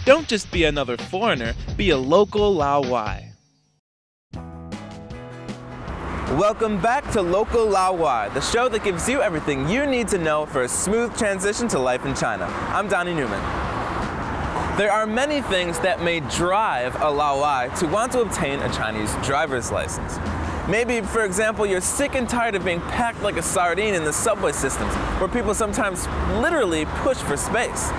Don't just be another foreigner, be a local Laowai. Welcome back to Local Laowai, the show that gives you everything you need to know for a smooth transition to life in China. I'm Donnie Newman. There are many things that may drive a Laowai to want to obtain a Chinese driver's license. Maybe, for example, you're sick and tired of being packed like a sardine in the subway systems, where people sometimes literally push for space.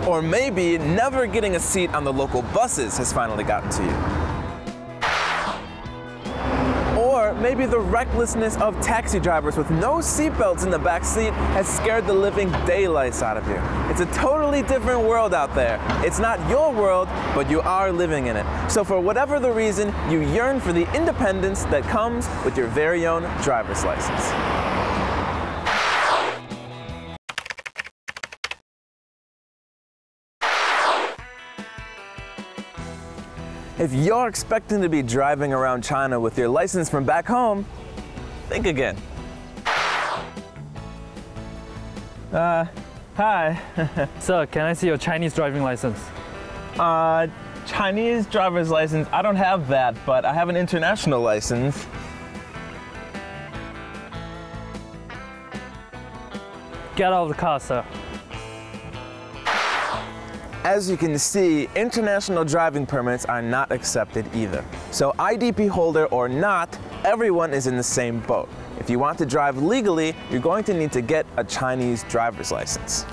Or maybe never getting a seat on the local buses has finally gotten to you. Or maybe the recklessness of taxi drivers with no seatbelts in the back seat has scared the living daylights out of you. It's a totally different world out there. It's not your world, but you are living in it. So for whatever the reason, you yearn for the independence that comes with your very own driver's license. If you're expecting to be driving around China with your license from back home, think again. Hi. Sir, can I see your Chinese driving license? Chinese driver's license, I don't have that, but I have an international license. Get out of the car, sir. As you can see, international driving permits are not accepted either. So IDP holder or not, everyone is in the same boat. If you want to drive legally, you're going to need to get a Chinese driver's license.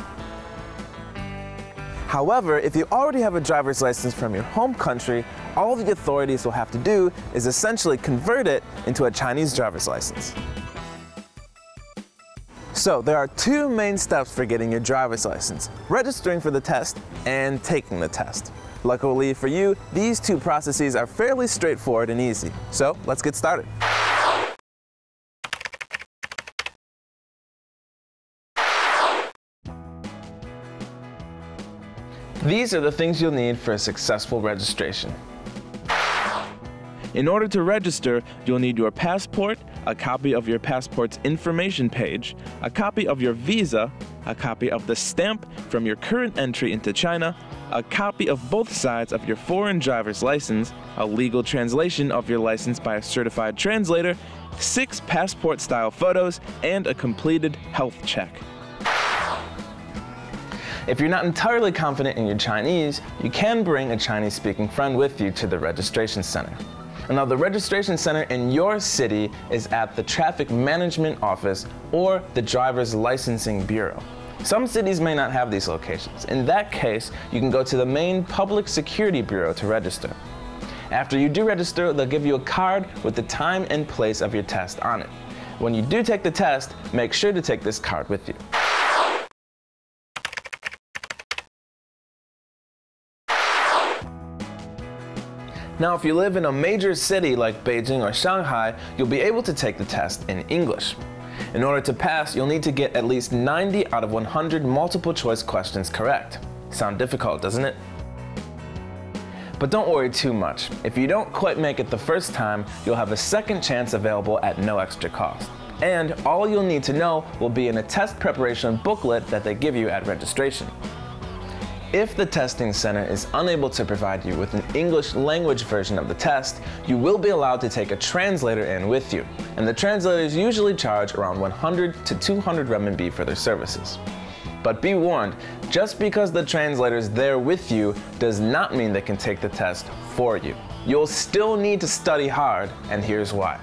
However, if you already have a driver's license from your home country, all the authorities will have to do is essentially convert it into a Chinese driver's license. So there are two main steps for getting your driver's license: registering for the test and taking the test. Luckily for you, these two processes are fairly straightforward and easy. So let's get started. These are the things you'll need for a successful registration. In order to register, you'll need your passport, a copy of your passport's information page, a copy of your visa, a copy of the stamp from your current entry into China, a copy of both sides of your foreign driver's license, a legal translation of your license by a certified translator, 6 passport-style photos, and a completed health check. If you're not entirely confident in your Chinese, you can bring a Chinese-speaking friend with you to the registration center. Now, the registration center in your city is at the Traffic Management Office or the Driver's Licensing Bureau. Some cities may not have these locations. In that case, you can go to the main Public Security Bureau to register. After you do register, they'll give you a card with the time and place of your test on it. When you do take the test, make sure to take this card with you. Now, if you live in a major city like Beijing or Shanghai, you'll be able to take the test in English. In order to pass, you'll need to get at least 90 out of 100 multiple choice questions correct. Sound difficult, doesn't it? But don't worry too much. If you don't quite make it the first time, you'll have a second chance available at no extra cost. And all you'll need to know will be in a test preparation booklet that they give you at registration. If the testing center is unable to provide you with an English language version of the test, you will be allowed to take a translator in with you, and the translators usually charge around 100 to 200 renminbi for their services. But be warned, just because the translator's there with you does not mean they can take the test for you. You'll still need to study hard, and here's why.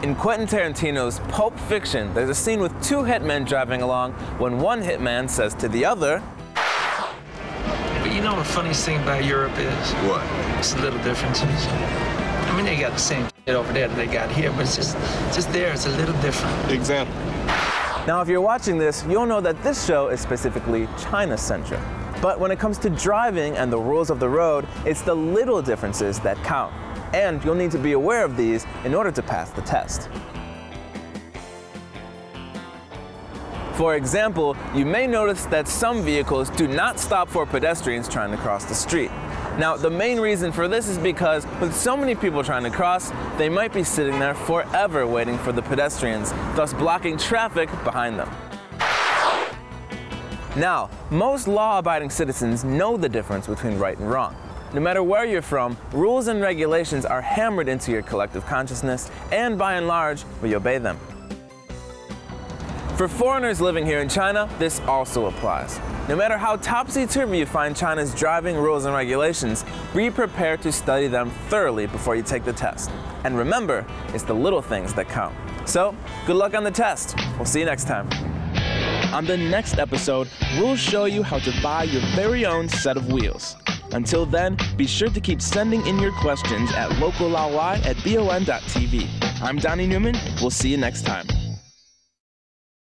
In Quentin Tarantino's Pulp Fiction, there's a scene with 2 hitmen driving along when one hitman says to the other, "But you know the funniest thing about Europe is? What? It's the little differences. I mean, they got the same shit over there that they got here, but it's just there, it's a little different." Example. Now, if you're watching this, you'll know that this show is specifically China-centric. But when it comes to driving and the rules of the road, it's the little differences that count. And you'll need to be aware of these in order to pass the test. For example, you may notice that some vehicles do not stop for pedestrians trying to cross the street. Now, the main reason for this is because with so many people trying to cross, they might be sitting there forever waiting for the pedestrians, thus blocking traffic behind them. Now, most law-abiding citizens know the difference between right and wrong. No matter where you're from, rules and regulations are hammered into your collective consciousness, and by and large, we obey them. For foreigners living here in China, this also applies. No matter how topsy-turvy you find China's driving rules and regulations, be prepared to study them thoroughly before you take the test. And remember, it's the little things that count. So, good luck on the test. We'll see you next time. On the next episode, we'll show you how to buy your very own set of wheels. Until then, be sure to keep sending in your questions at Local Laowai at bon.tv. I'm Donnie Newman. We'll see you next time.